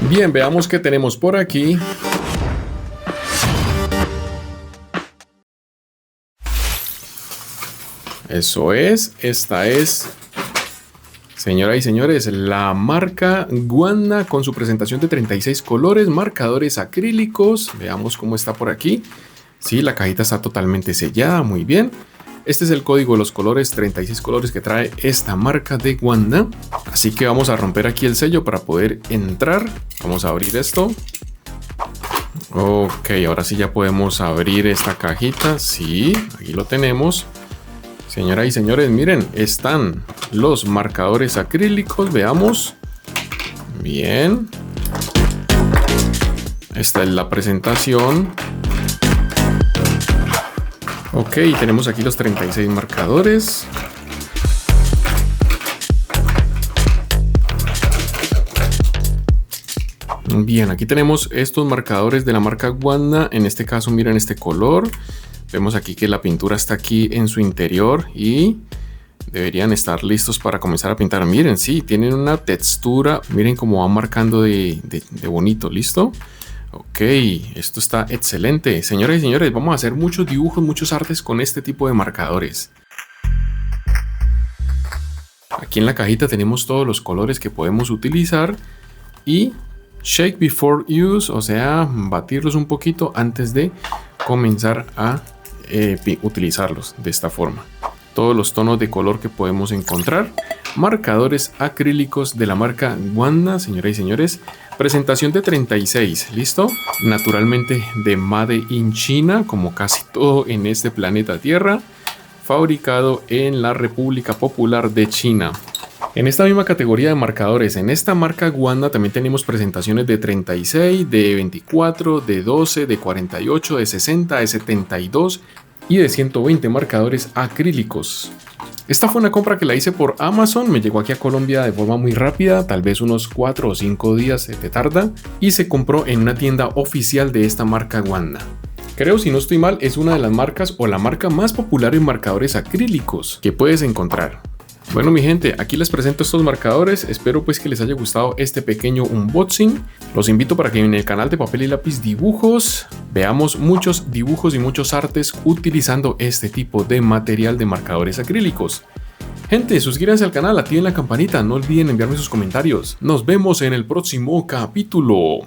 Bien, veamos qué tenemos por aquí. Eso es, esta es, señoras y señores, la marca Wanda con su presentación de 36 colores, marcadores acrílicos. Veamos cómo está por aquí. Sí, la cajita está totalmente sellada, muy bien. Este es el código de los colores, 36 colores que trae esta marca de Wanda. Así que vamos a romper aquí el sello para poder entrar. Vamos a abrir esto. Ok, ahora sí ya podemos abrir esta cajita. Sí, aquí lo tenemos. Señoras y señores, miren, están los marcadores acrílicos, veamos. Bien. Esta es la presentación. Ok, tenemos aquí los 36 marcadores. Bien, aquí tenemos estos marcadores de la marca Wanda. En este caso, miren este color. Vemos aquí que la pintura está aquí en su interior y deberían estar listos para comenzar a pintar. Miren, sí, tienen una textura. Miren cómo va marcando de bonito. ¿Listo? Ok, esto está excelente. Señoras y señores, vamos a hacer muchos dibujos, muchos artes con este tipo de marcadores. Aquí en la cajita tenemos todos los colores que podemos utilizar y shake before use, o sea, batirlos un poquito antes de comenzar a utilizarlos de esta forma. Todos los tonos de color que podemos encontrar. Marcadores acrílicos de la marca Wanda, señoras y señores. Presentación de 36, ¿listo? Naturalmente de Made in China, como casi todo en este planeta Tierra. Fabricado en la República Popular de China. En esta misma categoría de marcadores, en esta marca Wanda también tenemos presentaciones de 36, de 24, de 12, de 48, de 60, de 72 y de 120 marcadores acrílicos. Esta fue una compra que la hice por Amazon, me llegó aquí a Colombia de forma muy rápida, tal vez unos 4 o 5 días te tarda, y se compró en una tienda oficial de esta marca Wanda. Creo, si no estoy mal, es una de las marcas o la marca más popular en marcadores acrílicos que puedes encontrar. Bueno, mi gente, aquí les presento estos marcadores. Espero pues que les haya gustado este pequeño unboxing. Los invito para que en el canal de Papel y Lápiz Dibujos veamos muchos dibujos y muchos artes utilizando este tipo de material de marcadores acrílicos. Gente, suscríbanse al canal, activen la campanita, no olviden enviarme sus comentarios. Nos vemos en el próximo capítulo.